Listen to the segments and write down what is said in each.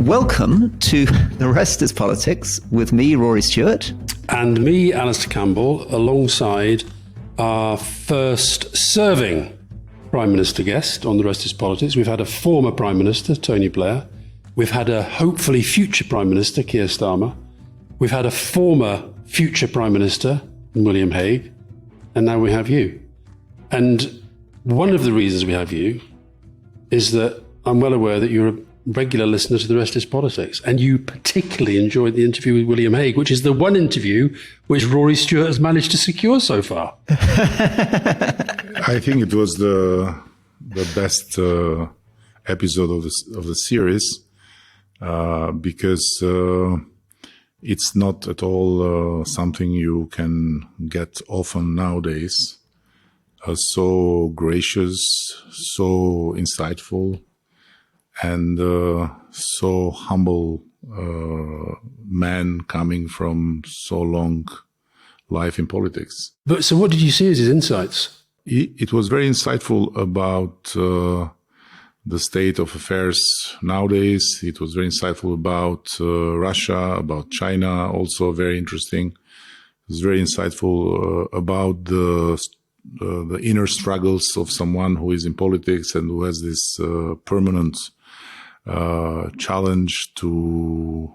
welcome to the Rest Is Politics with me, Rory Stewart. And me, Alastair Campbell, alongside our first serving Prime Minister guest on the Rest Is Politics. We've had a former Prime Minister, Tony Blair. We've had a hopefully future Prime Minister, Keir Starmer. We've had a former future Prime Minister, William Hague. And now we have you. And one of the reasons we have you is that I'm well aware that you're a regular listener to the Rest Is Politics, and you particularly enjoyed the interview with William Hague, which is the one interview which Rory Stewart has managed to secure so far. I think it was the best episode of the series because it's not at all something you can get often nowadays. So gracious, so insightful, and so humble man coming from so long life in politics. But so what did you see as his insights? It was very insightful about the state of affairs nowadays. It was very insightful about Russia, about China, also very interesting. It was very insightful about the inner struggles of someone who is in politics and who has this permanent challenge to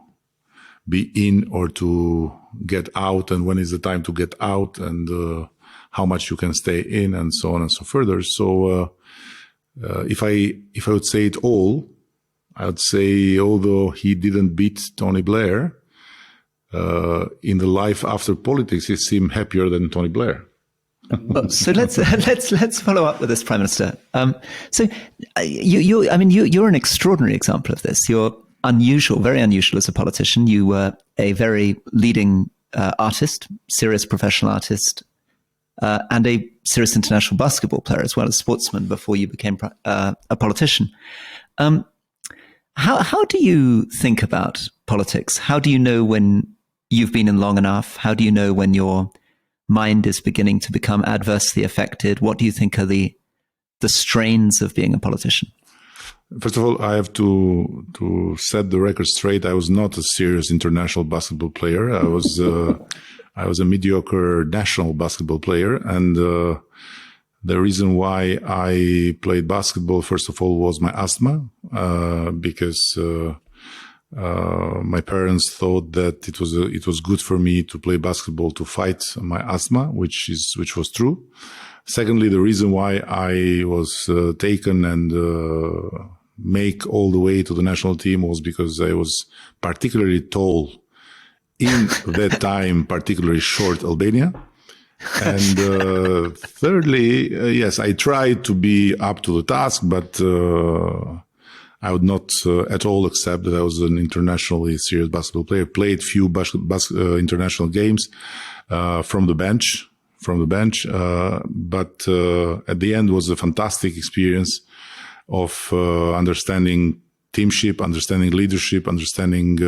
be in or to get out, and when is the time to get out, and how much you can stay in, and so on and so further. So if I would say it all, I would say, although he didn't beat Tony Blair, in the life after politics, he seemed happier than Tony Blair. Well, so let's follow up with this, Prime Minister. So you're an extraordinary example of this. You're unusual, very unusual as a politician. You were a very leading artist, serious professional artist, and a serious international basketball player as well as sportsman before you became a politician. How do you think about politics? How do you know when you've been in long enough? How do you know when your mind is beginning to become adversely affected? What do you think are the strains of being a politician? First of all, I have to set the record straight. I was not a serious international basketball player. I was a mediocre national basketball player, and the reason why I played basketball, first of all, was my asthma, because my parents thought that it was good for me to play basketball to fight my asthma, which was true. Secondly, the reason why I was taken and make all the way to the national team was because I was particularly tall in that time, particularly short Albania. And thirdly, yes, I tried to be up to the task, but I would not at all accept that I was an internationally serious basketball player. Played few international games from the bench, but at the end was a fantastic experience of understanding teamship, understanding leadership, understanding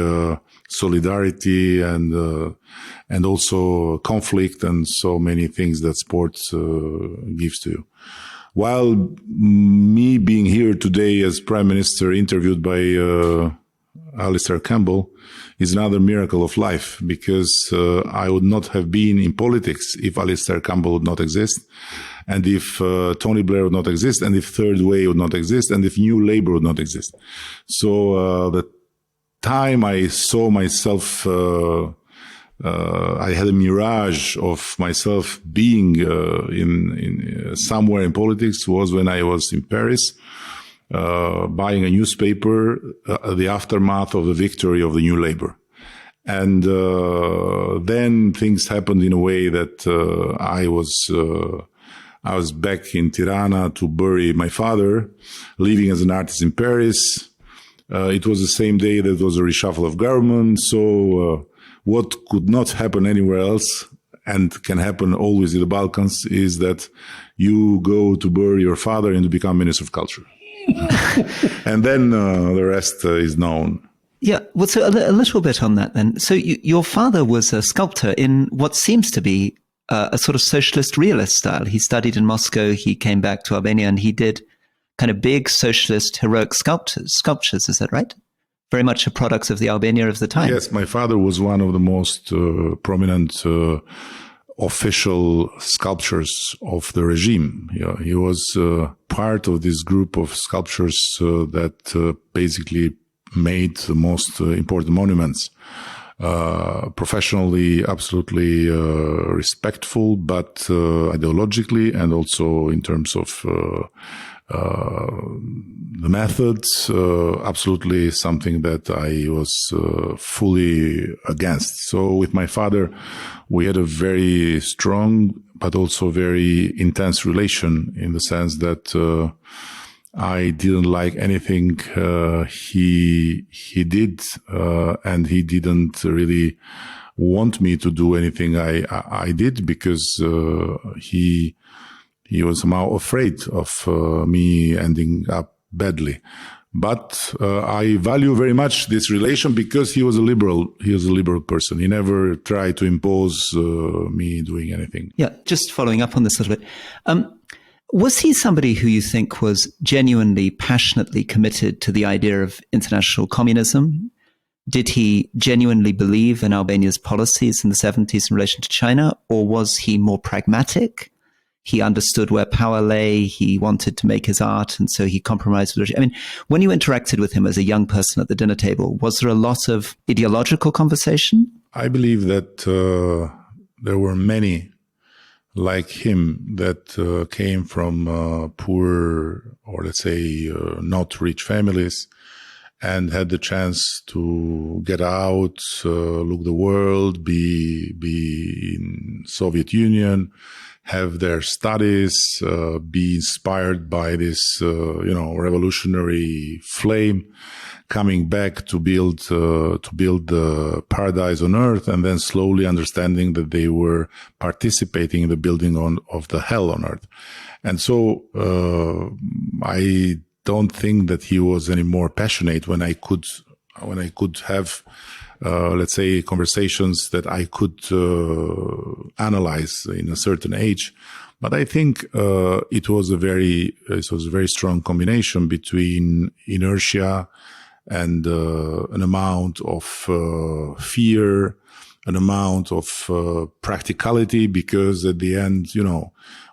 solidarity, and also conflict, and so many things that sports gives to you. While me being here today as Prime Minister, interviewed by Alastair Campbell, is another miracle of life, because I would not have been in politics if Alastair Campbell would not exist, and if Tony Blair would not exist, and if Third Way would not exist, and if New Labour would not exist. So the time I saw myself, I had a mirage of myself being in somewhere in politics was when I was in Paris, buying a newspaper, the aftermath of the victory of the New Labour. And then things happened in a way that I was back in Tirana to bury my father, living as an artist in Paris. It was the same day that there was a reshuffle of government. So what could not happen anywhere else and can happen always in the Balkans is that you go to bury your father and to become Minister of Culture. And then the rest is known. Yeah, well, so a little bit on that then. So your father was a sculptor in what seems to be a sort of socialist realist style. He studied in Moscow, he came back to Albania, and he did kind of big socialist heroic sculptures. Is that right? very much a product of the Albania of the time. Yes, my father was one of the most prominent official sculptors of the regime. He was part of this group of sculptors that basically made the most important monuments. Professionally, absolutely respectful, but ideologically and also in terms of the methods, absolutely something that I was fully against. So with my father, we had a very strong but also very intense relation, in the sense that I didn't like anything he did, and he didn't really want me to do anything I did, because he was somehow afraid of me ending up badly. But I value very much this relation, because he was a liberal. He was a liberal person. He never tried to impose me doing anything. Yeah, just following up on this a little bit. Was he somebody who you think was genuinely, passionately committed to the idea of international communism? Did he genuinely believe in Albania's policies in the 70s in relation to China, or was he more pragmatic? He understood where power lay, he wanted to make his art, and so he compromised with it. I mean, when you interacted with him as a young person at the dinner table, was there a lot of ideological conversation? I believe that there were many like him that came from poor, or let's say not rich families, and had the chance to get out, look the world, be in Soviet Union, have their studies, be inspired by this, revolutionary flame, coming back to build the paradise on earth, and then slowly understanding that they were participating in the building of the hell on earth. And so, I don't think that he was any more passionate when I could have, let's say, conversations that I could analyze in a certain age. But I think it was a very strong combination between inertia and an amount of fear, an amount of practicality, because at the end,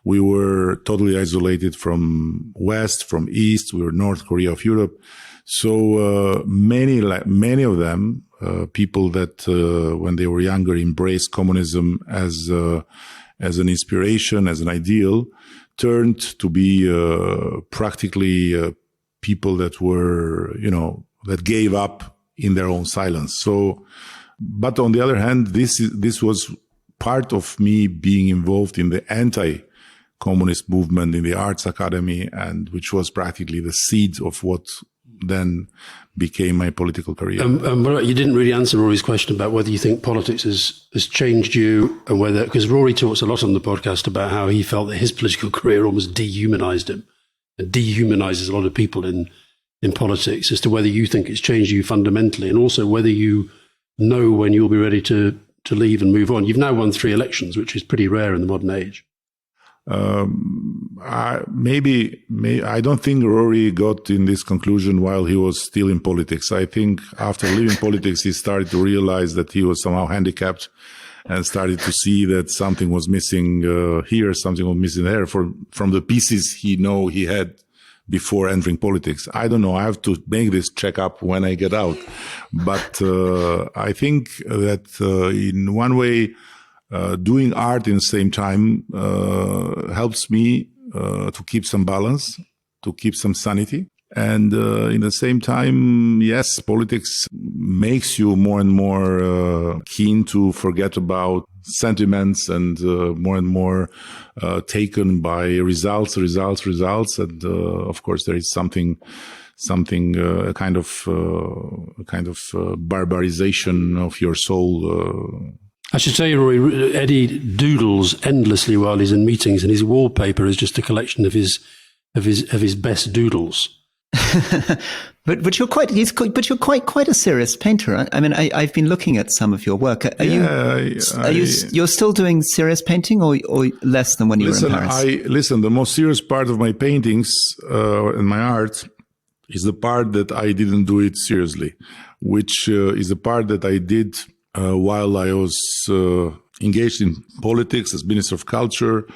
we were totally isolated from West, from East. We were North Korea of Europe. So many of them, people that when they were younger embraced communism as an inspiration, as an ideal, turned to be practically people that were, that gave up in their own silence. So, but on the other hand, this was part of me being involved in the anti-communist movement in the Arts Academy, and which was practically the seed of what then became my political career. You didn't really answer Rory's question about whether you think politics has changed you, and whether, because Rory talks a lot on the podcast about how he felt that his political career almost dehumanized him, and dehumanizes a lot of people in politics, as to whether you think it's changed you fundamentally, and also whether you know when you'll be ready to leave and move on. You've now won 3 elections, which is pretty rare in the modern age. I don't think Rory got in this conclusion while he was still in politics. I think after leaving politics, he started to realize that he was somehow handicapped, and started to see that something was missing here, something was missing there from the pieces he had before entering politics. I don't know. I have to make this checkup when I get out. But I think that in one way, doing art in the same time helps me to keep some balance, to keep some sanity. And in the same time, yes, politics makes you more and more keen to forget about sentiments, and more and more taken by results. And of course, there is something a kind of barbarization of your soul. I should say, Rory, Eddie doodles endlessly while he's in meetings, and his wallpaper is just a collection of his best doodles. but you're quite a serious painter. I mean, I've been looking at some of your work. You're still doing serious painting, or less than when you were in Paris? The most serious part of my paintings and my art is the part that I didn't do it seriously. which is a part that I did while I was engaged in politics as Minister of Culture,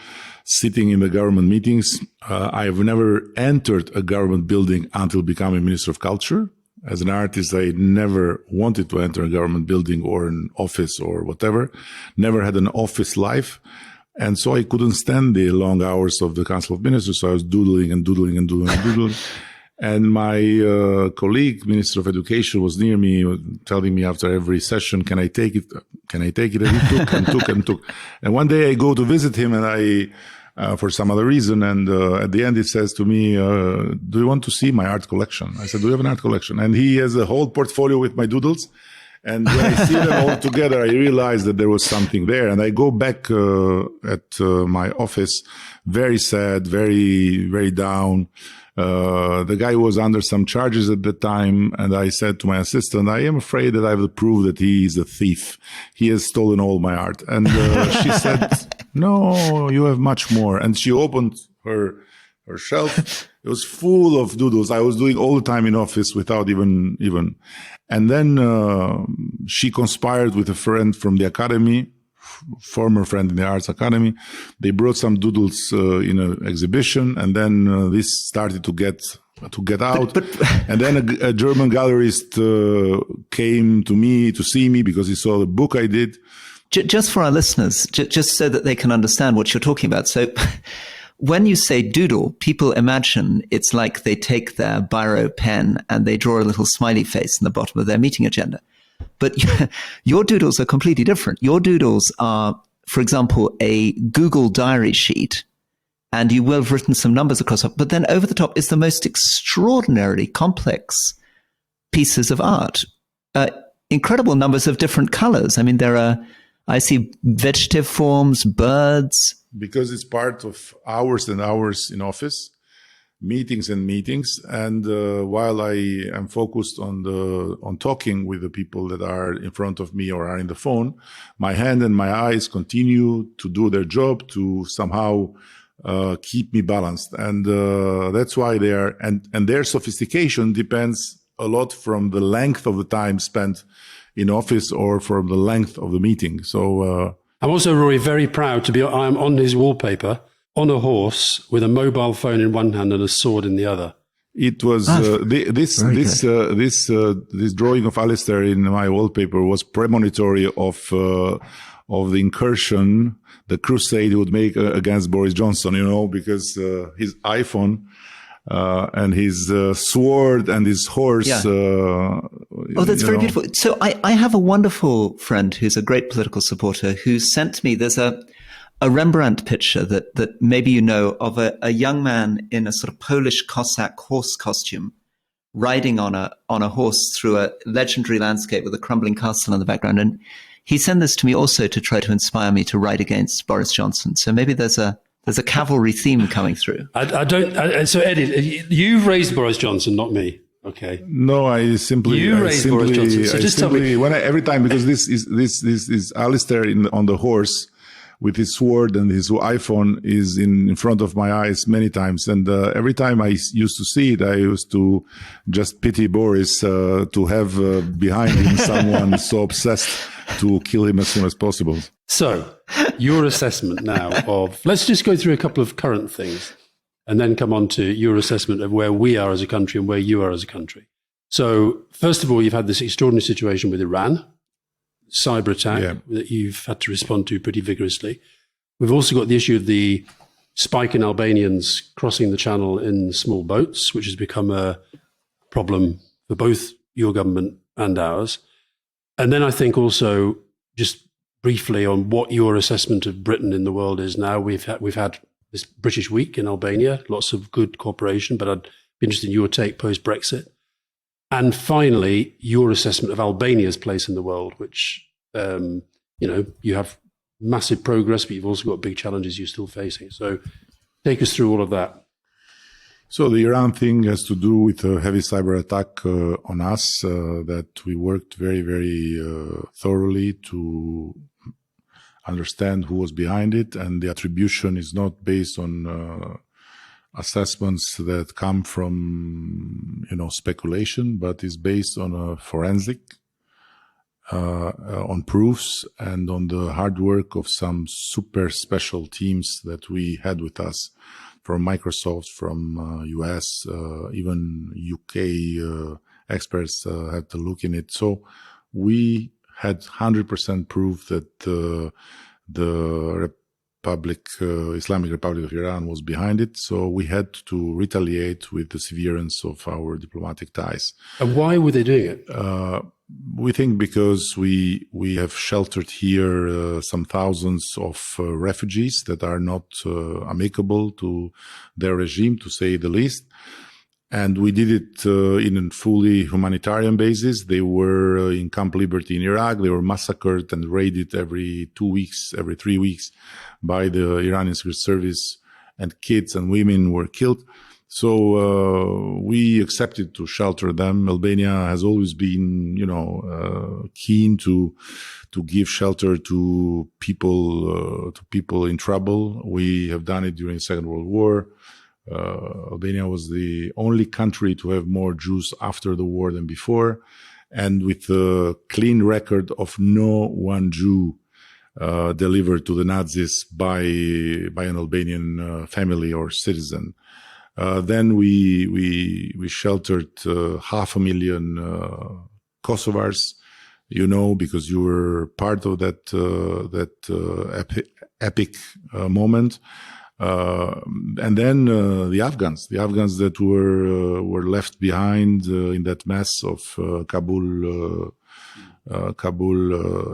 sitting in the government meetings. I've never entered a government building until becoming Minister of Culture. As an artist, I never wanted to enter a government building or an office or whatever. Never had an office life. And so I couldn't stand the long hours of the Council of Ministers. So I was doodling and doodling and doodling and doodling. And my colleague, Minister of Education, was near me, telling me after every session, can I take it? Can I take it? And he took and took and took. And one day I go to visit him and for some other reason. And at the end, he says to me, do you want to see my art collection? I said, do you have an art collection? And he has a whole portfolio with my doodles. And when I see them all together, I realize that there was something there. And I go back at my office, very sad, very, very down. The guy was under some charges at the time. And I said to my assistant, I am afraid that I will prove that he is a thief. He has stolen all my art. And she said, no, you have much more. And she opened her shelf. It was full of doodles. I was doing all the time in office without even. And then she conspired with a friend from the academy, former friend in the Arts Academy. They brought some doodles in an exhibition, and then this started to get out. And then a German gallerist came to me to see me because he saw the book I did. Just for our listeners, just so that they can understand what you're talking about. So when you say doodle, people imagine it's like they take their biro pen and they draw a little smiley face in the bottom of their meeting agenda. But your doodles are completely different. Your doodles are, for example, a Google diary sheet, and you will have written some numbers across it. But then over the top is the most extraordinarily complex pieces of art. Incredible numbers of different colors. I mean, I see vegetative forms, birds. Because it's part of hours and hours in office, meetings and meetings. And while I am focused on talking with the people that are in front of me or are in the phone, my hand and my eyes continue to do their job to somehow keep me balanced. And that's why they are, and their sophistication depends a lot from the length of the time spent in office or from the length of the meeting. So I'm also, Rory, very proud to be. I'm on his wallpaper on a horse with a mobile phone in one hand and a sword in the other. It was this drawing of Alastair in my wallpaper was premonitory of the incursion, the crusade he would make against Boris Johnson. Because his iPhone. And his sword and his horse. Yeah. That's very beautiful. So I have a wonderful friend who's a great political supporter who sent me, there's a Rembrandt picture that maybe you know of a young man in a sort of Polish Cossack horse costume riding on a horse through a legendary landscape with a crumbling castle in the background. And he sent this to me also to try to inspire me to write against Boris Johnson. So maybe there's a cavalry theme coming through. So Eddie, you've raised Boris Johnson, not me. Okay. No, I simply raised Boris Johnson. So just tell me every time, because this is Alastair on the horse with his sword and his iPhone is in front of my eyes many times, and every time I used to see it, I used to just pity Boris to have behind him someone so obsessed to kill him as soon as possible. So, your assessment now of, let's just go through a couple of current things and then come on to your assessment of where we are as a country and where you are as a country. So, first of all, you've had this extraordinary situation with Iran, cyber attack that you've had to respond to pretty vigorously. We've also got the issue of the spike in Albanians crossing the channel in small boats, which has become a problem for both your government and ours. And then I think also, just briefly on what your assessment of Britain in the world is now. We've had this British week in Albania, lots of good cooperation, but I'd be interested in your take post-Brexit. And finally, your assessment of Albania's place in the world, which, you have massive progress, but you've also got big challenges you're still facing. So take us through all of that. So the Iran thing has to do with a heavy cyber attack on us that we worked very, very thoroughly to understand who was behind it. And the attribution is not based on assessments that come from, speculation, but is based on a forensic, on proofs and on the hard work of some super special teams that we had with us from Microsoft, from US, even UK experts had to look in it. So we had 100% proof that the Islamic Republic of Iran was behind it. So we had to retaliate with the severance of our diplomatic ties. And why were they doing it? We think because we have sheltered here some thousands of refugees that are not amicable to their regime, to say the least. And we did it in a fully humanitarian basis. They were in Camp Liberty in Iraq. They were massacred and raided every 2 weeks, every 3 weeks by the Iranian Secret Service, and kids and women were killed. So we accepted to shelter them. Albania has always been, keen to give shelter to people in trouble. We have done it during the Second World War. Albania was the only country to have more Jews after the war than before, and with a clean record of no one Jew delivered to the Nazis by an Albanian family or citizen. Then we sheltered 500,000 Kosovars, because you were part of that epic moment. And then the Afghans that were left behind in that mess of Kabul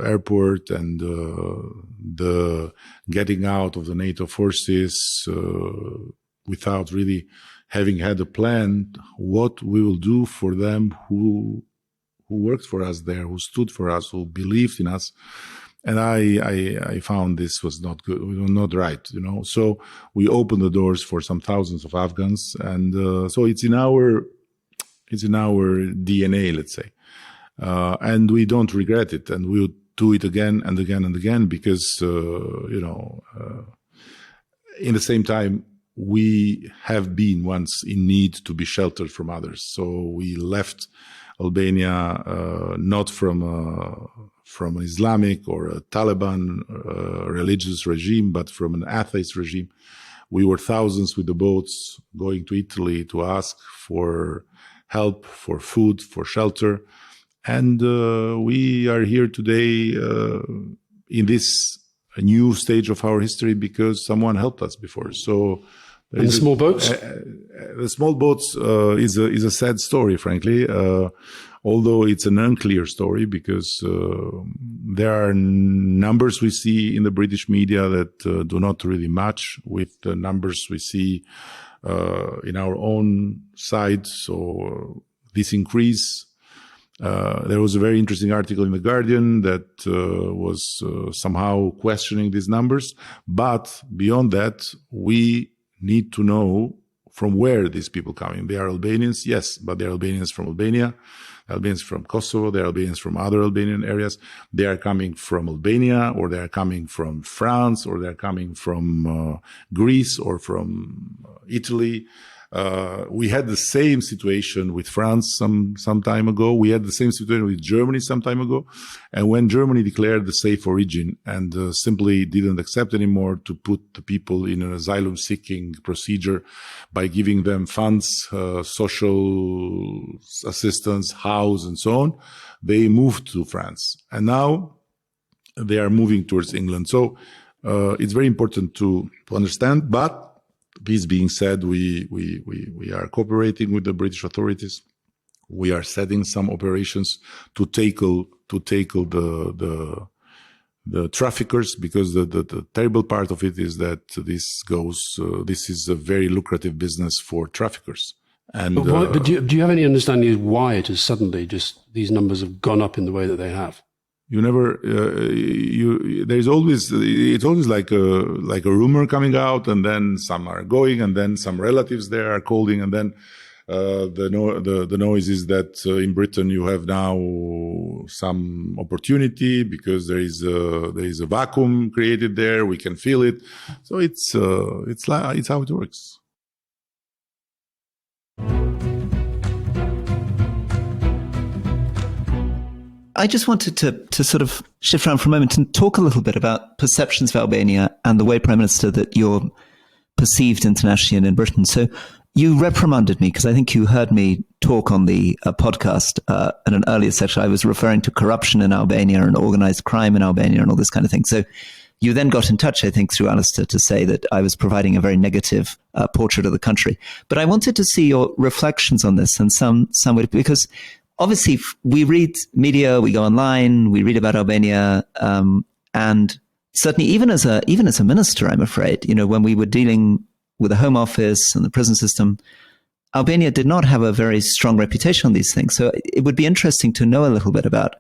airport, and the getting out of the NATO forces without really having had a plan what we will do for them who worked for us there, who stood for us, who believed in us. And I found this was not good, not right, So we opened the doors for some thousands of Afghans, and so it's in our DNA, let's say, and we don't regret it, and we'll do it again and again and again, because in the same time we have been once in need to be sheltered from others. So we left Albania not from an Islamic or a Taliban religious regime, but from an atheist regime. We were thousands with the boats going to Italy to ask for help, for food, for shelter. And we are here today in this new stage of our history because someone helped us before. So and the small boats? The small boats is a sad story, frankly, although it's an unclear story, because there are numbers we see in the British media that do not really match with the numbers we see in our own side. So this increase, there was a very interesting article in The Guardian that was somehow questioning these numbers. But beyond that, we need to know from where these people coming. They are Albanians, yes, but they're Albanians from Albania, Albanians from Kosovo, they're Albanians from other Albanian areas. They are coming from Albania, or they are coming from France, or they're coming from Greece or from Italy. We had the same situation with France some time ago. We had the same situation with Germany some time ago. And when Germany declared the safe origin and simply didn't accept anymore to put the people in an asylum-seeking procedure by giving them funds, social assistance, house, and so on, they moved to France. And now they are moving towards England. So it's very important to understand. But this being said, we are cooperating with the British authorities. We are setting some operations to tackle the traffickers, because the terrible part of it is that this is a very lucrative business for traffickers. And but do you have any understanding of why it is suddenly just these numbers have gone up in the way that they have? You never, it's always like a rumor coming out, and then some are going, and then some relatives there are calling, and then the noise is that in Britain you have now some opportunity because there is a vacuum created there. We can feel it. So it's how it works. I just wanted to sort of shift around for a moment and talk a little bit about perceptions of Albania and the way, Prime Minister, that you're perceived internationally and in Britain. So you reprimanded me because I think you heard me talk on the podcast in an earlier session. I was referring to corruption in Albania and organized crime in Albania and all this kind of thing. So you then got in touch, I think, through Alastair to say that I was providing a very negative portrait of the country. But I wanted to see your reflections on this and some way, because obviously we read media, we go online, we read about Albania, and certainly even as a minister, I'm afraid, when we were dealing with the Home Office and the prison system, Albania did not have a very strong reputation on these things. So it would be interesting to know a little bit about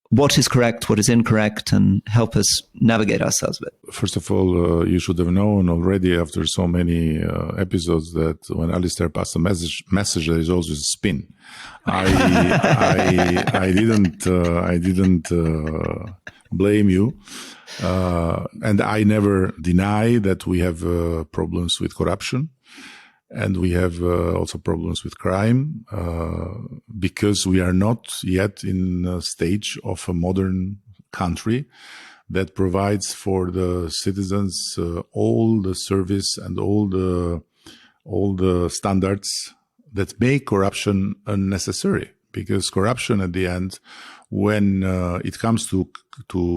what is correct, what is incorrect, and help us navigate ourselves a bit. First of all, you should have known already after so many episodes that when Alastair passed a message, there is always a spin. I didn't blame you, and I never deny that we have problems with corruption. And we have also problems with crime because we are not yet in a stage of a modern country that provides for the citizens all the service and all the standards that make corruption unnecessary. Because corruption at the end, when it comes to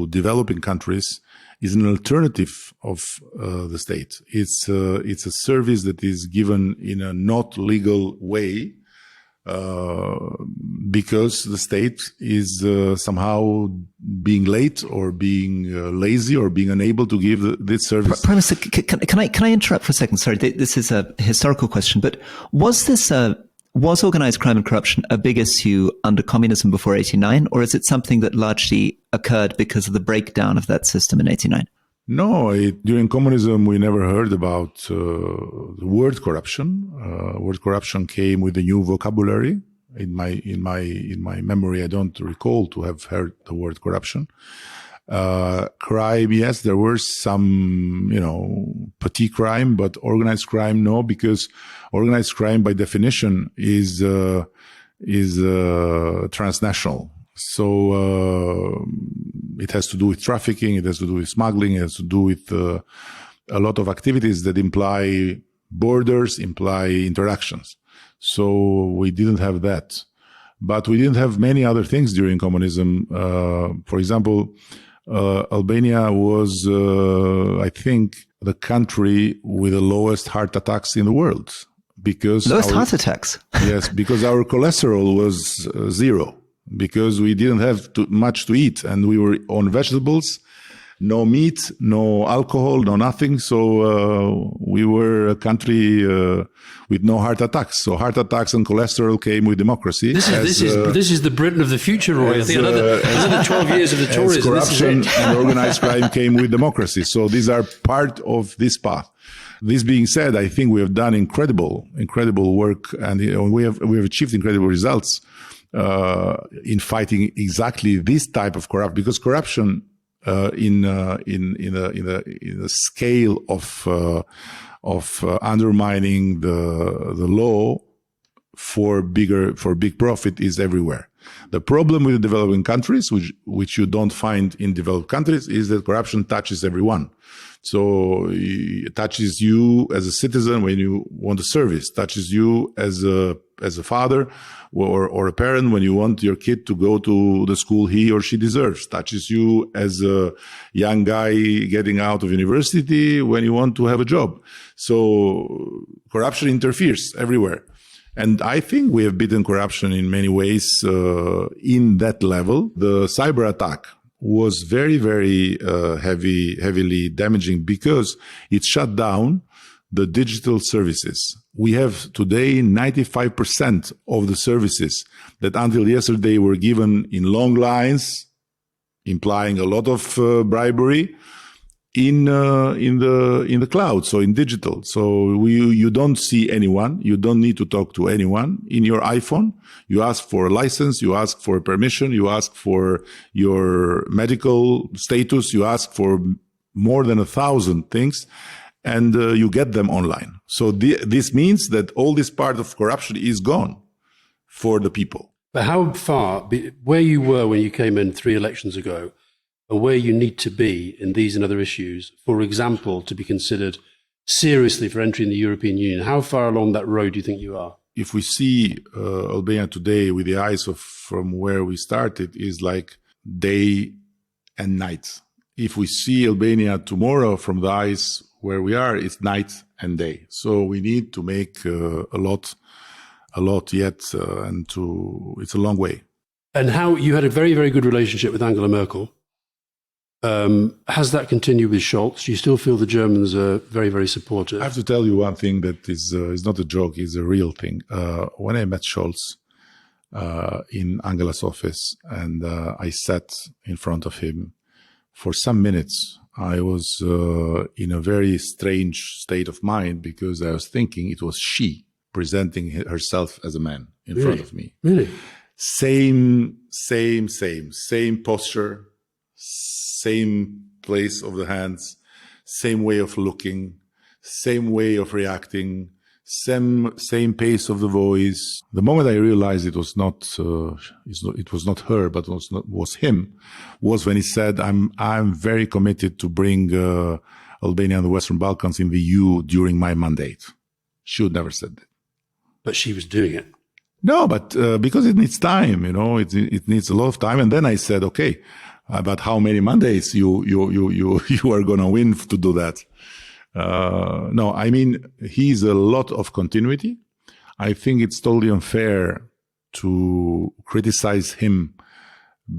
developing countries, is an alternative of the state. It's a service that is given in a not legal way because the state is somehow being late or being lazy or being unable to give this service. Prime Minister, can I interrupt for a second? Sorry, this is a historical question, but was organized crime and corruption a big issue under communism before 89, or is it something that largely occurred because of the breakdown of that system in 89? No, during communism, we never heard about the word corruption. Word corruption came with a new vocabulary. In my memory, I don't recall to have heard the word corruption. Crime, yes, there were some, petty crime, but organized crime, no, because organized crime by definition is transnational. So, it has to do with trafficking, it has to do with smuggling, it has to do with a lot of activities that imply borders, imply interactions. So we didn't have that. But we didn't have many other things during communism. For example, Albania was, I think, the country with the lowest heart attacks in the world. Because lowest heart attacks? Yes, because our cholesterol was zero. Because we didn't have much to eat and we were on vegetables, no meat, no alcohol, no nothing. So we were a country with no heart attacks. So heart attacks and cholesterol came with democracy. This is the Britain of the future, Rory. I think another 12 years of the Tories. Corruption and organized crime came with democracy. So these are part of this path. This being said, I think we have done incredible work, and we have achieved incredible results in fighting exactly this type of corruption, because corruption in the scale of undermining the law for big profit is everywhere. The problem with the developing countries, which you don't find in developed countries, is that corruption touches everyone. So it touches you as a citizen when you want a service, touches you as a father or a parent when you want your kid to go to the school he or she deserves, touches you as a young guy getting out of university when you want to have a job. So corruption interferes everywhere. And I think we have beaten corruption in many ways in that level. The cyber attack was very, very heavily damaging because it shut down the digital services. We have today 95% of the services that until yesterday were given in long lines, implying a lot of bribery, in the cloud, so in digital. So you don't see anyone, you don't need to talk to anyone. In your iPhone, you ask for a license, you ask for permission, you ask for your medical status, you ask for more than 1,000 things, and you get them online. So this means that all this part of corruption is gone for the people. But how far, where you were when you came in 3 elections ago, and where you need to be in these and other issues, for example, to be considered seriously for entry in the European Union, how far along that road do you think you are? If we see Albania today with the eyes of from where we started, is like day and night. If we see Albania tomorrow from the eyes where we are, it's night and day. So we need to make a lot yet, it's a long way. And how you had a very, very good relationship with Angela Merkel. Has that continued with Scholz? Do you still feel the Germans are very, very supportive? I have to tell you one thing that is not a joke, is a real thing. When I met Scholz in Angela's office and I sat in front of him for some minutes, I was in a very strange state of mind because I was thinking it was she presenting herself as a man in front of me. Really? Same posture, same place of the hands, same way of looking, same way of reacting, same pace of the voice. The moment I realized it was not her, but was him, was when he said, "I'm very committed to bring Albania and the Western Balkans in the EU during my mandate." She would never said that. But she was doing it. No, but because it needs time, it needs a lot of time. And then I said, okay, but how many mandates you are going to win to do that? No, I mean, he's a lot of continuity. I think it's totally unfair to criticize him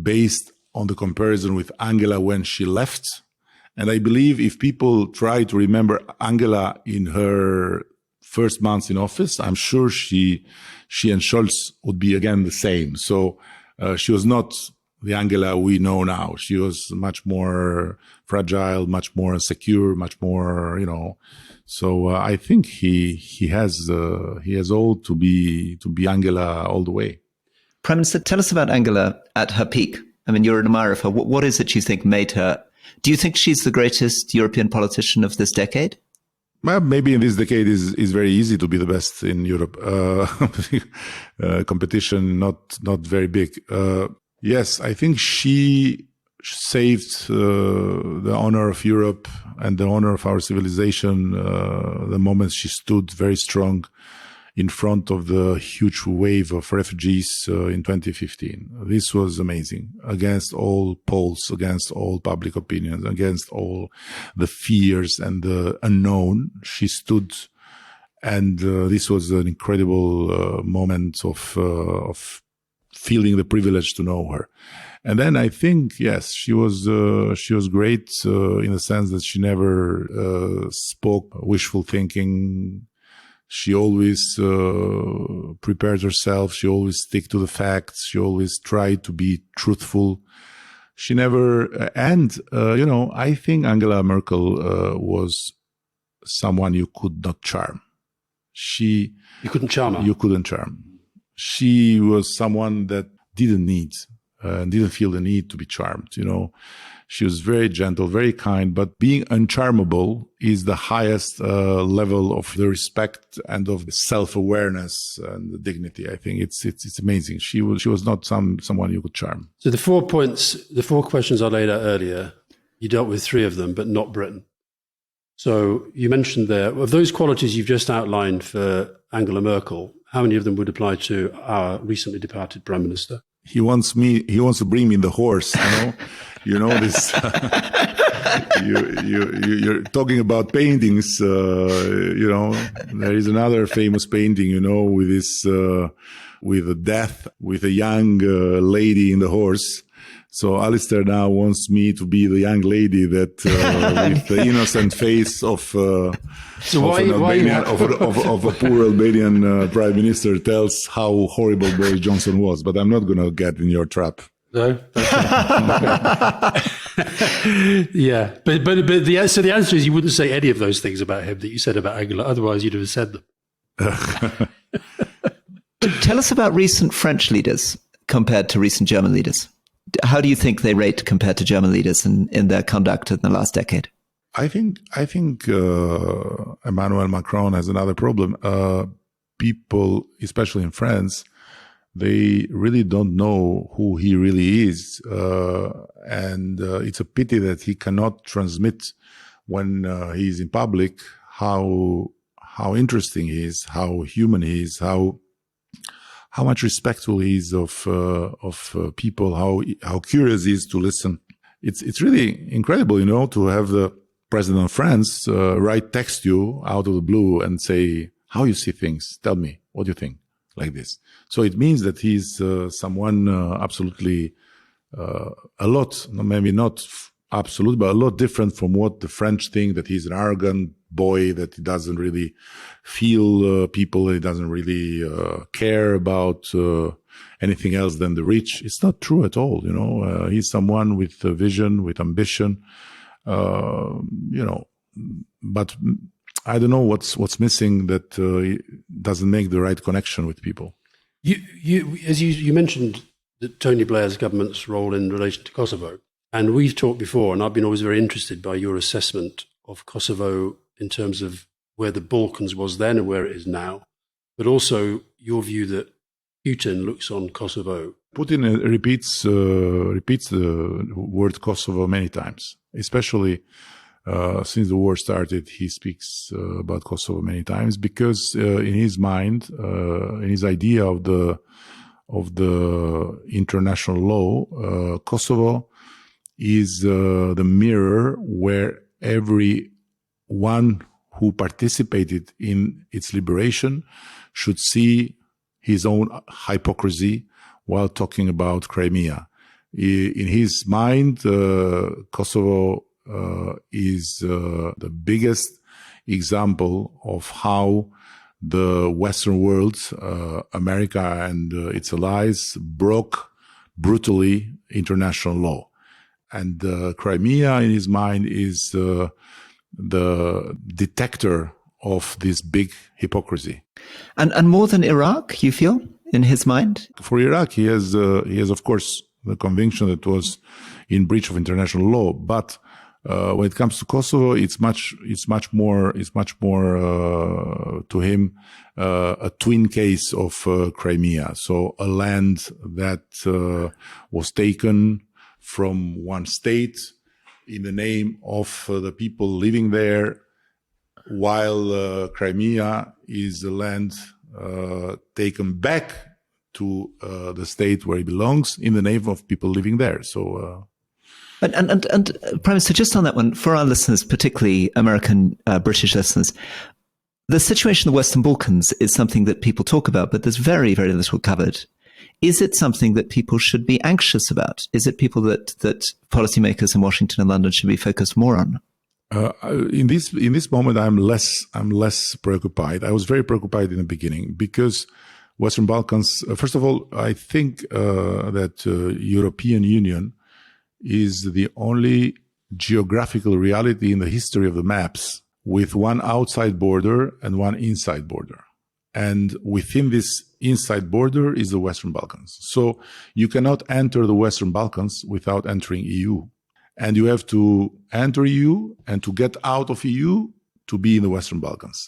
based on the comparison with Angela when she left. And I believe if people try to remember Angela in her first months in office, I'm sure she and Scholz would be again the same. So she was not the Angela we know now. She was much more fragile, much more secure, much more, So I think he has all to be Angela all the way. Prime Minister, tell us about Angela at her peak. I mean, you're an admirer of her. What is it you think made her? Do you think she's the greatest European politician of this decade? Well, maybe in this decade is very easy to be the best in Europe. Competition not very big. Yes, I think she saved the honor of Europe and the honor of our civilization the moment she stood very strong in front of the huge wave of refugees in 2015. This was amazing. Against all polls, against all public opinions, against all the fears and the unknown, she stood. And this was an incredible moment of feeling the privilege to know her. And then I think, yes, she was great in the sense that she never spoke wishful thinking. She always prepared herself. She always stick to the facts. She always tried to be truthful. She never, I think Angela Merkel was someone you could not charm. You couldn't charm her? You couldn't charm. She was someone that didn't feel the need to be charmed, She was very gentle, very kind, but being uncharmable is the highest level of the respect and of the self-awareness and the dignity. I think it's amazing. She was not someone you could charm. So the 4 questions I laid out earlier, you dealt with 3 of them, but not Britain. So you mentioned there, of those qualities you've just outlined for Angela Merkel, how many of them would apply to our recently departed Prime Minister? He wants to bring me in the horse, this, you're talking about paintings, there is another famous painting, with this, with a death, with a young lady in the horse. So Alastair now wants me to be the young lady that, with the innocent face of a poor Albanian prime minister tells how horrible Boris Johnson was. But I'm not going to get in your trap. No. Yeah, but the answer is you wouldn't say any of those things about him that you said about Angela. Otherwise, you'd have said them. Tell us about recent French leaders compared to recent German leaders. How do you think they rate compared to German leaders in their conduct in the last decade? I think Emmanuel Macron has another problem. People, especially in France, they really don't know who he really is, and it's a pity that he cannot transmit when he's in public how interesting he is, how human he is, how much respectful he is of people, how curious he is to listen. It's really incredible, to have the president of France text you out of the blue and say, how you see things, tell me, what do you think, like this. So it means that he's someone absolutely a lot, maybe not absolute, but a lot different from what the French think, that he's an arrogant boy, that he doesn't really feel people, he doesn't really care about anything else than the rich. It's not true at all, he's someone with a vision, with ambition, but I don't know what's missing that doesn't make the right connection with people. You mentioned Tony Blair's government's role in relation to Kosovo, and we've talked before, and I've been always very interested by your assessment of Kosovo in terms of where the Balkans was then and where it is now, but also your view that Putin looks on Kosovo. Putin repeats the word Kosovo many times, especially since the war started. He speaks about Kosovo many times because in his mind, in his idea of the international law, Kosovo is the mirror where everyone who participated in its liberation should see his own hypocrisy while talking about Crimea. In his mind, Kosovo is the biggest example of how the Western world, America and its allies, broke brutally international law. And Crimea, in his mind, is the detector of this big hypocrisy. And more than Iraq, you feel, in his mind? For Iraq, he has of course the conviction that it was in breach of international law. But when it comes to Kosovo, it's much more to him a twin case of Crimea. So a land that was taken from one state in the name of the people living there, while Crimea is the land taken back to the state where it belongs in the name of people living there. So. And Prime Minister, just on that one, for our listeners, particularly American, British listeners, the situation in the Western Balkans is something that people talk about, but there's very, very little covered. Is it something that people should be anxious about? Is it people that policymakers in Washington and London should be focused more on? In this moment, I'm less preoccupied. I was very preoccupied in the beginning because Western Balkans. First of all, I think that European Union is the only geographical reality in the history of the maps with one outside border and one inside border. And within this inside border is the Western Balkans. So you cannot enter the Western Balkans without entering EU. And you have to enter EU and to get out of EU to be in the Western Balkans.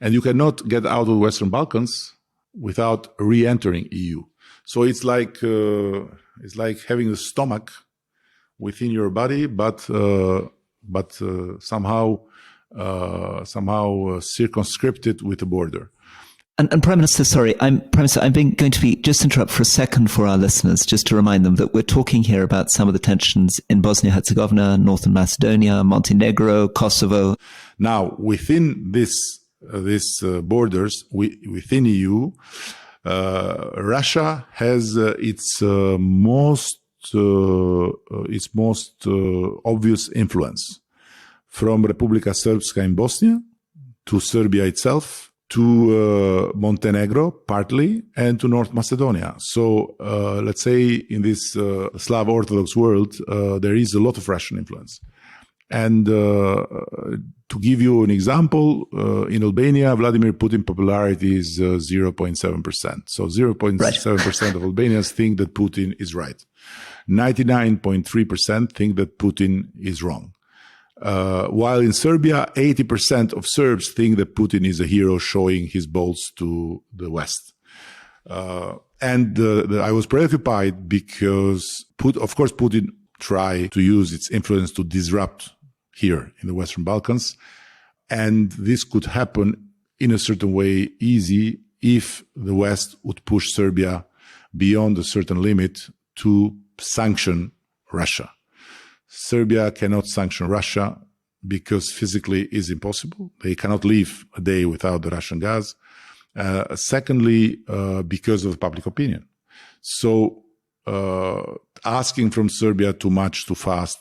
And you cannot get out of the Western Balkans without re-entering EU. So it's like having a stomach within your body, but somehow circumscripted with a border. And Prime Minister, sorry, I'm going to be just interrupt for a second for our listeners, just to remind them that we're talking here about some of the tensions in Bosnia-Herzegovina, Northern Macedonia, Montenegro, Kosovo. Now, within this borders, within EU, Russia has its most obvious influence, from Republika Srpska in Bosnia to Serbia itself, to Montenegro partly, and to North Macedonia. So let's say in this Slav Orthodox world, there is a lot of Russian influence. And to give you an example, in Albania, Vladimir Putin's popularity is 0.7%. So 0.7% of Albanians think that Putin is right. 99.3% think that Putin is wrong. While in Serbia, 80% of Serbs think that Putin is a hero showing his balls to the West. I was preoccupied because, of course, Putin tried to use its influence to disrupt here in the Western Balkans. And this could happen in a certain way easy if the West would push Serbia beyond a certain limit to sanction Russia. Serbia cannot sanction Russia because physically it's impossible. They cannot live a day without the Russian gas. Secondly, because of public opinion. So asking from Serbia too much too fast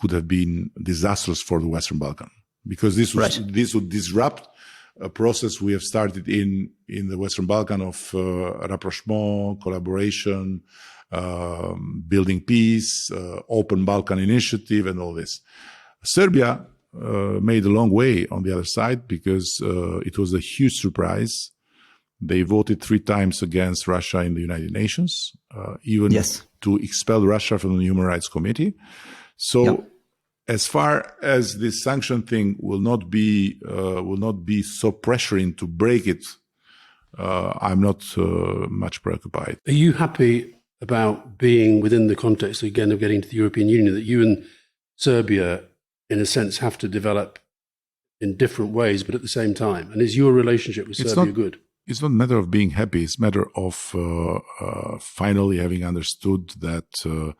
could have been disastrous for the Western Balkan, because this would disrupt a process we have started in the Western Balkan of rapprochement, collaboration, building peace, open Balkan initiative, and all this. Serbia made a long way on the other side because it was a huge surprise. They voted 3 times against Russia in the United Nations, even to expel Russia from the Human Rights Committee. So, as far as this sanction thing will not be so pressuring to break it, I'm not much preoccupied. Are you happy about being within the context, again, of getting to the European Union, that you and Serbia, in a sense, have to develop in different ways, but at the same time? And is your relationship with Serbia good? It's not a matter of being happy. It's a matter of finally having understood that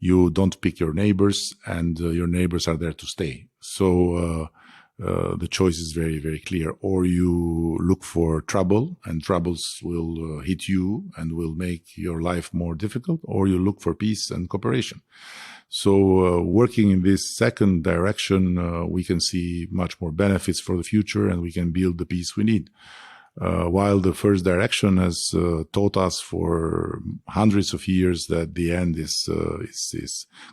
you don't pick your neighbors, and your neighbors are there to stay. So the choice is very, very clear. Or you look for trouble, and troubles will hit you and will make your life more difficult, or you look for peace and cooperation. So working in this second direction, we can see much more benefits for the future, and we can build the peace we need. While the first direction has taught us for hundreds of years that the end is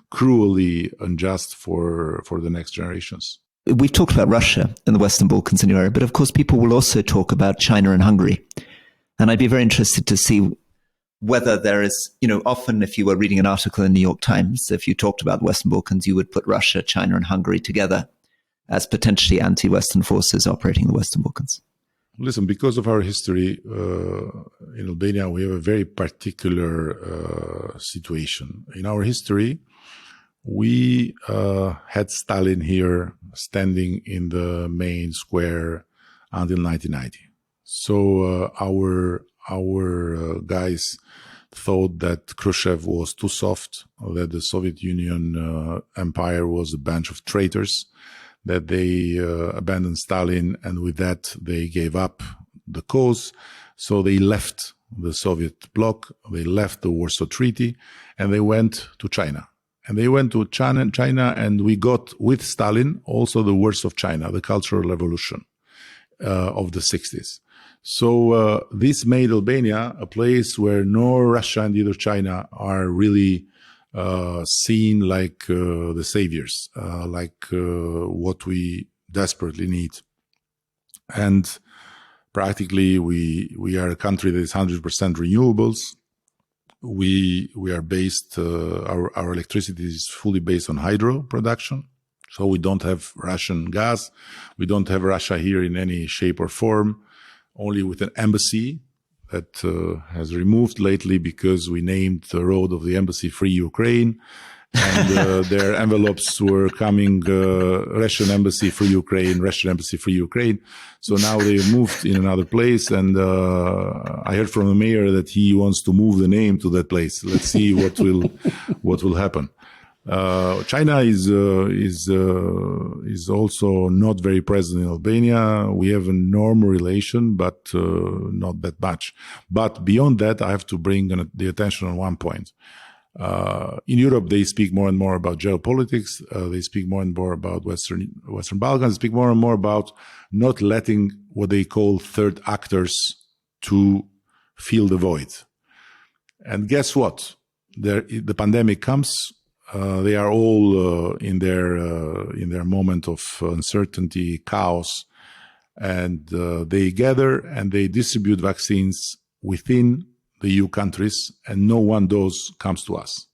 cruelly unjust for the next generations. We've talked about Russia and the Western Balkans in your area, but of course people will also talk about China and Hungary. And I'd be very interested to see whether there is, often if you were reading an article in the New York Times, if you talked about the Western Balkans, you would put Russia, China and Hungary together as potentially anti-Western forces operating in the Western Balkans. Listen, because of our history in Albania, we have a very particular situation. In our history, we had Stalin here standing in the main square until 1990. So our guys thought that Khrushchev was too soft, that the Soviet Union empire was a bunch of traitors, that they abandoned Stalin, and with that they gave up the cause. So they left the Soviet bloc, they left the Warsaw Treaty, and they went to China. And they went to China, and we got with Stalin also the worst of China, the Cultural Revolution of the 60s. So this made Albania a place where nor Russia and neither China are really seen like the saviors, like what we desperately need. And practically we are a country that is 100% renewables. We are based, our electricity is fully based on hydro production. So we don't have Russian gas. We don't have Russia here in any shape or form, only with an embassy that has removed lately because we named the road of the embassy Free Ukraine. And their envelopes were coming, Russian embassy Free Ukraine, Russian embassy Free Ukraine. So now they moved in another place. And I heard from the mayor that he wants to move the name to that place. Let's see what will happen. China is also not very present in Albania. We have a normal relation, but not that much. But beyond that, I have to bring the attention on one point. In Europe, they speak more and more about geopolitics. They speak more and more about Western Balkans. They speak more and more about not letting what they call third actors to fill the void. And guess what? The pandemic comes. They are all in their moment of uncertainty, chaos, and they gather and they distribute vaccines within the EU countries, and no one of those comes to us.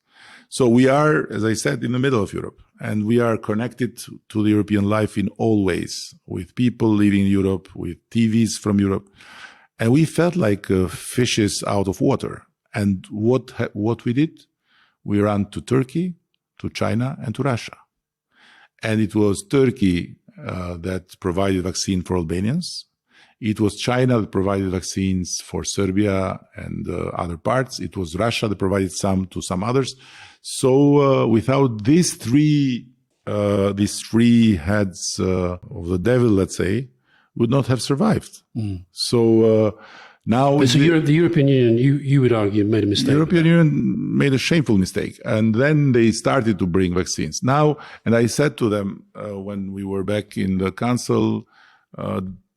So we are, as I said, in the middle of Europe, and we are connected to the European life in all ways, with people living in Europe, with TVs from Europe. And we felt like fishes out of water. And what we did? We ran to Turkey, to China, and to Russia. And it was Turkey that provided vaccine for Albanians. It was China that provided vaccines for Serbia and other parts. It was Russia that provided some to some others. So without these three heads of the devil, let's say, would not have survived. So now... So the European Union, you would argue, made a mistake. The European Union made a shameful mistake. And then they started to bring vaccines. Now, and I said to them when we were back in the council,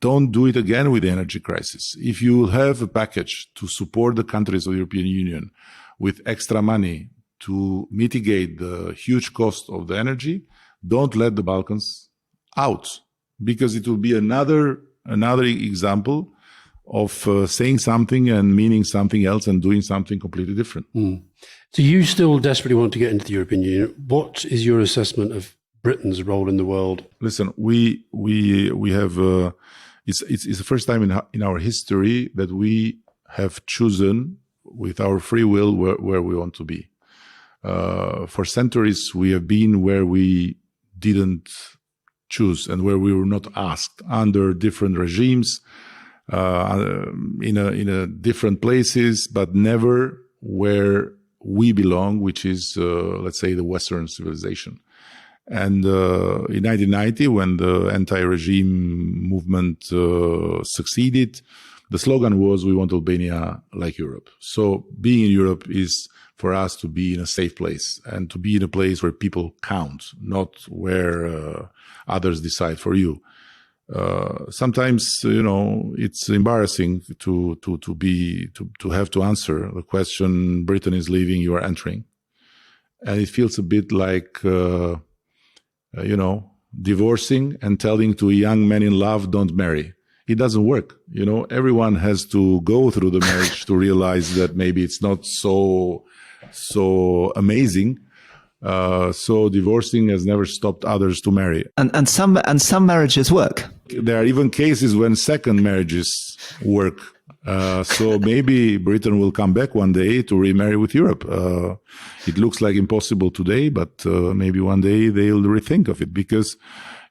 don't do it again with the energy crisis. If you have a package to support the countries of the European Union with extra money to mitigate the huge cost of the energy, don't let the Balkans out, because it will be another example of saying something and meaning something else and doing something completely different. So you still desperately want to get into the European Union. What is your assessment of Britain's role in the world? Listen, we have it's the first time in our history that we have chosen with our free will where we want to be. For centuries, we have been where we didn't choose and where we were not asked, under different regimes, in different places, but never where we belong, which is, let's say, the Western civilization. And in 1990, when the anti-regime movement succeeded, the slogan was, we want Albania like Europe. So being in Europe is for us to be in a safe place and to be in a place where people count, not where others decide for you. Sometimes, it's embarrassing to have to answer the question, Britain is leaving, you are entering. And it feels a bit like, divorcing and telling to a young man in love, don't marry. It doesn't work. Everyone has to go through the marriage to realize that maybe it's not so amazing. So divorcing has never stopped others to marry. And some marriages work. There are even cases when second marriages work. So maybe Britain will come back one day to remarry with Europe. It looks like impossible today, but maybe one day they'll rethink of it, because,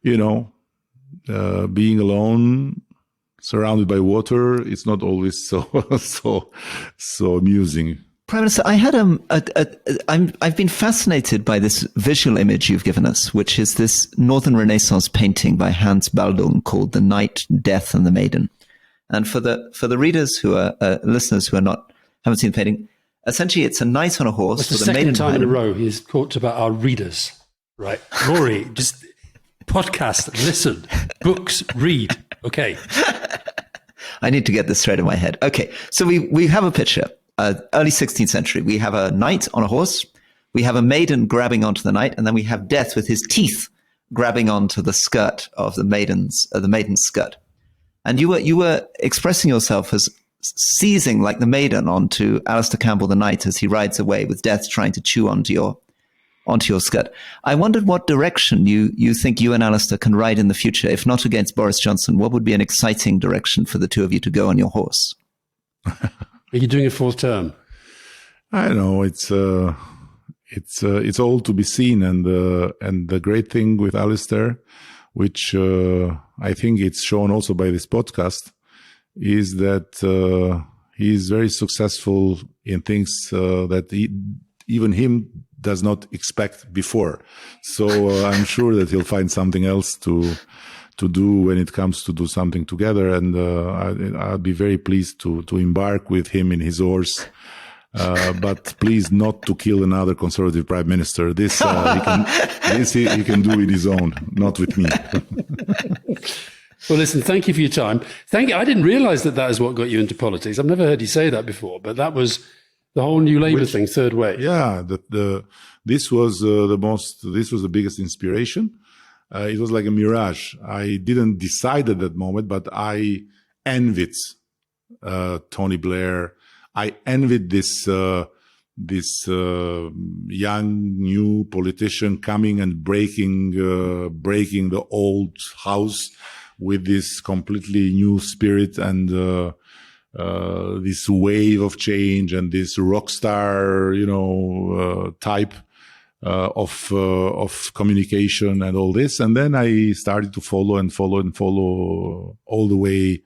being alone, surrounded by water, it's not always so amusing. Prime Minister, I had I've been fascinated by this visual image you've given us, which is this Northern Renaissance painting by Hans Baldung called "The Knight, Death, and the Maiden." And for the readers who are listeners who haven't seen the painting, essentially it's a knight on a horse with a maiden. It's the second time in a him. row he's talked about our readers, right? Rory, just podcast, listen, books, read. Okay. I need to get this straight in my head. Okay, so we have a picture. Early 16th century. We have a knight on a horse. We have a maiden grabbing onto the knight, and then we have Death with his teeth grabbing onto the skirt of the maiden's skirt. And you were expressing yourself as seizing like the maiden onto Alastair Campbell the knight as he rides away, with Death trying to chew onto your skirt. I wondered what direction you think you and Alastair can ride in the future, if not against Boris Johnson. What would be an exciting direction for the two of you to go on your horse? Are you doing a fourth term? I know it's all to be seen, and the great thing with Alastair, which I think it's shown also by this podcast, is that he is very successful in things that even him does not expect before. So I'm sure that he'll find something else to do when it comes to do something together. And I'll be very pleased to embark with him in his horse. But please not to kill another Conservative Prime Minister. This he can do with his own, not with me. Well, listen, thank you for your time. Thank you. I didn't realize that is what got you into politics. I've never heard you say that before, but that was the whole New Labour thing, third way. Yeah, this was the biggest inspiration. It was like a mirage. I didn't decide at that moment, but I envied Tony Blair. I envied this young new politician coming and breaking the old house with this completely new spirit and this wave of change and this rock star, type of communication and all this. And then I started to follow all the way.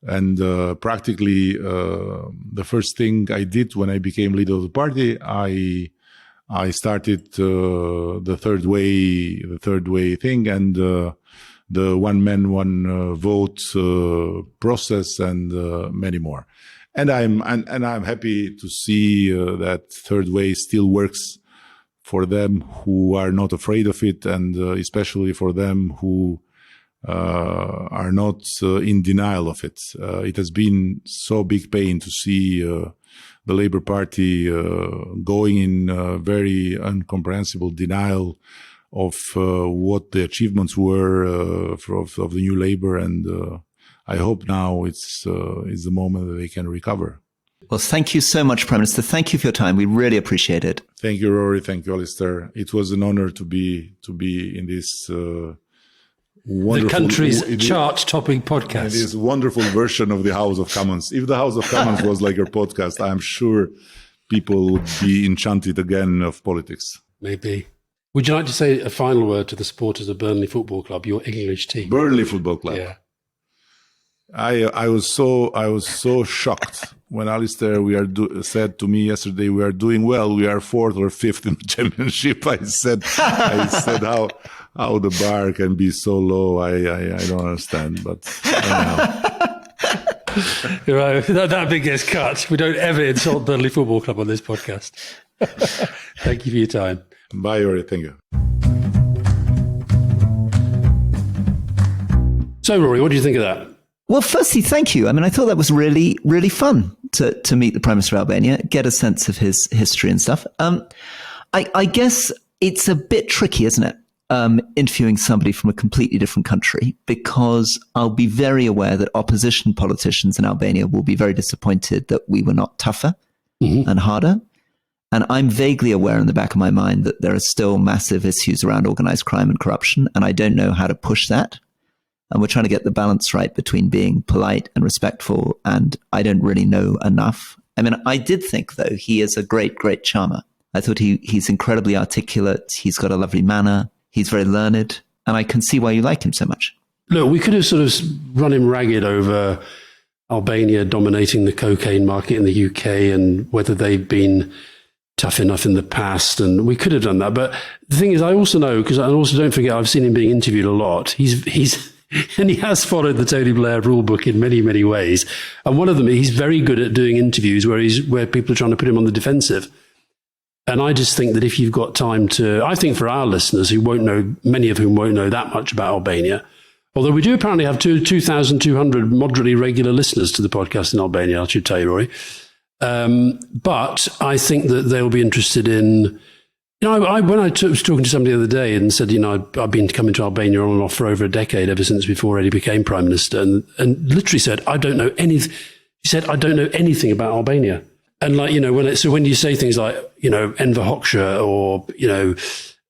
And practically the first thing I did when I became leader of the party, I started the third way thing, and the one man, one vote process, and many more. And I'm happy to see that third way still works for them who are not afraid of it, and especially for them who are not in denial of it. It has been so big pain to see the Labour Party going in very incomprehensible denial of what the achievements were of the new Labour, and I hope now it's the moment that they can recover. Well, thank you so much, Prime Minister. Thank you for your time. We really appreciate it. Thank you, Rory. Thank you, Alastair. It was an honor to be in this wonderful, the country's chart-topping podcast. This wonderful version of the House of Commons. If the House of Commons was like your podcast, I'm sure people would be enchanted again of politics. Maybe. Would you like to say a final word to the supporters of Burnley Football Club, your English team? Burnley Football Club. Yeah. I was so shocked when Alastair said to me yesterday, we are doing well. We are 4th or 5th in the championship. I said how the bar can be so low. I don't understand, but right, that bit gets cut. We don't ever insult Burnley Football Club on this podcast. Thank you for your time. Bye, Rory. Thank you. So, Rory, what do you think of that? Well, firstly, thank you. I mean, I thought that was really, really fun to meet the Prime Minister of Albania, get a sense of his history and stuff. I guess it's a bit tricky, isn't it? Interviewing somebody from a completely different country, because I'll be very aware that opposition politicians in Albania will be very disappointed that we were not tougher and harder. And I'm vaguely aware in the back of my mind that there are still massive issues around organized crime and corruption, and I don't know how to push that. And we're trying to get the balance right between being polite and respectful, and I don't really know enough. I mean, I did think, though, he is a great, great charmer. I thought he's incredibly articulate, he's got a lovely manner, he's very learned, and I can see why you like him so much. Look, we could have sort of run him ragged over Albania dominating the cocaine market in the UK and whether they've been tough enough in the past, and we could have done that. But the thing is, I also know, because I also don't forget, I've seen him being interviewed a lot. He's and he has followed the Tony Blair rule book in many, many ways. And one of them, he's very good at doing interviews where people are trying to put him on the defensive. And I just think that if you've got time I think for our listeners who won't know, many of whom won't know that much about Albania, although we do apparently have 2,200 moderately regular listeners to the podcast in Albania, I should tell you, Rory. But I think that they'll be interested in, when I was talking to somebody the other day and said, I've been coming to Albania on and off for over a decade, ever since before Eddie became Prime Minister, and literally said, I don't know anything. He said, I don't know anything about Albania. And when you say things like, Enver Hoxha or,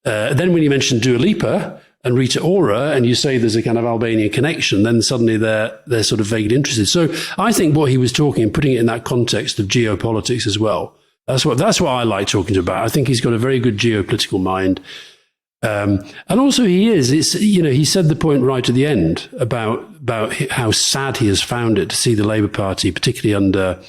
then when you mention Dua Lipa and Rita Ora and you say there's a kind of Albanian connection, then suddenly they're sort of vaguely interested. So I think what he was talking and putting it in that context of geopolitics as well, that's what I like talking to about. I think he's got a very good geopolitical mind. And also he said the point right at the end about how sad he has found it to see the Labour Party, particularly under,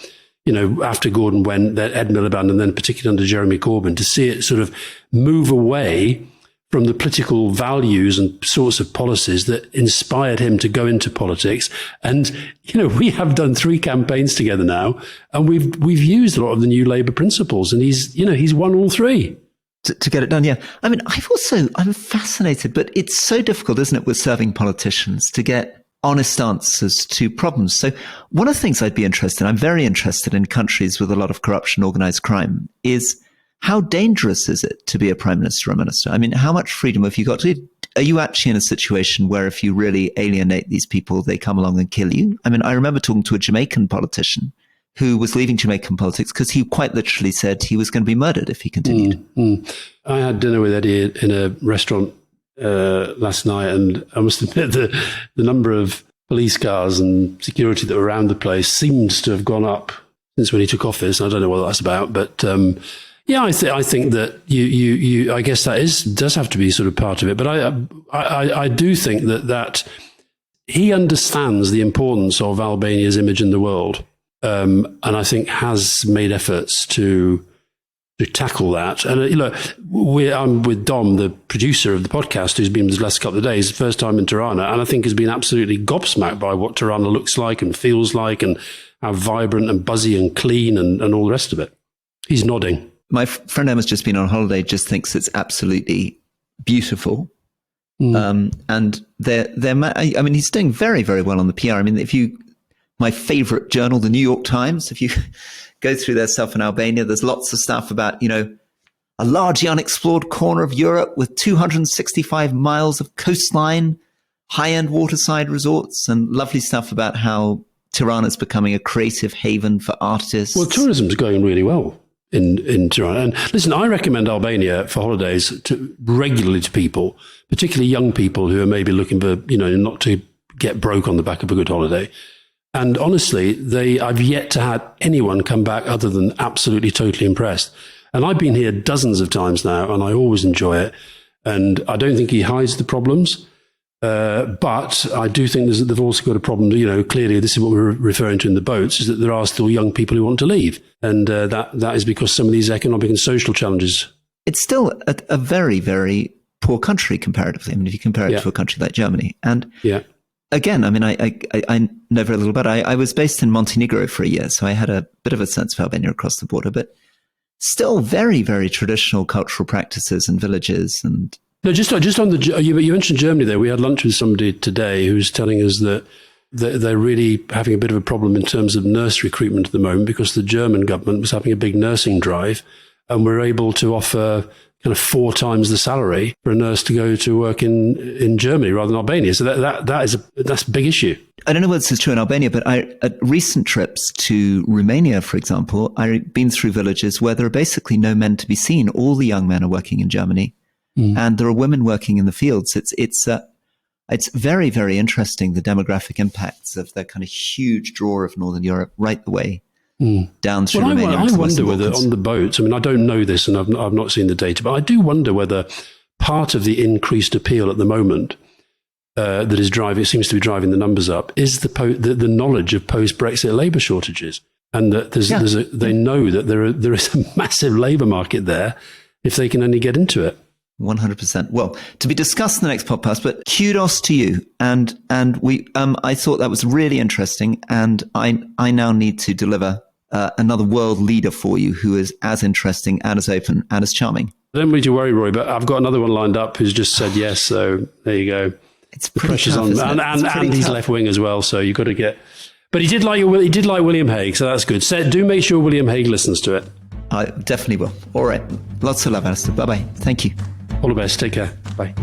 after Gordon went, Ed Miliband, and then particularly under Jeremy Corbyn, to see it sort of move away from the political values and sorts of policies that inspired him to go into politics. And, we have done 3 campaigns together now, and we've used a lot of the new Labour principles, and he's won all 3. To get it done, yeah. I mean, I'm fascinated, but it's so difficult, isn't it, with serving politicians to get honest answers to problems. So one of the things I'd be interested in, I'm very interested in countries with a lot of corruption, organized crime, is how dangerous is it to be a prime minister or a minister? I mean, how much freedom have you got? Are you actually in a situation where if you really alienate these people, they come along and kill you? I mean, I remember talking to a Jamaican politician who was leaving Jamaican politics because he quite literally said he was going to be murdered if he continued. I had dinner with Eddie in a restaurant last night, and I must admit the number of police cars and security that were around the place seems to have gone up since when he took office. I don't know what that's about, but yeah, I think that you I guess that does have to be sort of part of it. But I do think that he understands the importance of Albania's image in the world, and I think has made efforts to tackle that. And I'm with Dom, the producer of the podcast, who's been the last couple of days, first time in Tirana, and I think has been absolutely gobsmacked by what Tirana looks like and feels like, and how vibrant and buzzy and clean and all the rest of it. He's nodding. My friend Emma's just been on holiday, just thinks it's absolutely beautiful. And I mean, he's doing very, very well on the PR. I mean, my favorite journal, the New York Times, if you go through their stuff in Albania, there's lots of stuff about, a largely unexplored corner of Europe with 265 miles of coastline, high-end waterside resorts, and lovely stuff about how Tirana is becoming a creative haven for artists. Well, tourism's going really well in Tirana. And listen, I recommend Albania for holidays regularly to people, particularly young people who are maybe looking for, not to get broke on the back of a good holiday. And honestly, I've yet to have anyone come back other than absolutely totally impressed. And I've been here dozens of times now, and I always enjoy it. And I don't think he hides the problems. But I do think they've also got a problem. Clearly, this is what we're referring to in the boats, is that there are still young people who want to leave. And that is because some of these economic and social challenges. It's still a very, very poor country comparatively. I mean, if you compare it to a country like Germany. And again, I mean, I know very little about it. I was based in Montenegro for a year, so I had a bit of a sense of Albania across the border, but still very, very traditional cultural practices and villages. And no, just on you mentioned Germany there. We had lunch with somebody today who's telling us that they're really having a bit of a problem in terms of nurse recruitment at the moment, because the German government was having a big nursing drive, and we're able to offer kind of 4 times the salary for a nurse to go to work in Germany rather than Albania. So that's a big issue. I don't know whether this is true in Albania, but at recent trips to Romania, for example, I've been through villages where there are basically no men to be seen. All the young men are working in Germany, and there are women working in the fields. It's very, very interesting, the demographic impacts of the kind of huge draw of Northern Europe right the way down through Romania. I wonder whether on the boats, I mean, I don't know this and I've not seen the data, but I do wonder whether part of the increased appeal at the moment it seems to be driving the numbers up, is the knowledge of post-Brexit labour shortages. And that they know that there is a massive labour market there if they can only get into it. 100%. Well, to be discussed in the next podcast, but kudos to you. And I thought that was really interesting. And I now need to deliver another world leader for you who is as interesting and as open and as charming. I don't need to worry, Roy, but I've got another one lined up who's just said yes. So there you go. It's pretty tough, isn't it? And he's left wing as well. So you've got to get. But he did like William Hague, so that's good. So do make sure William Hague listens to it. I definitely will. All right. Lots of love, Alastair. Bye-bye. Thank you. All the best. Take care. Bye.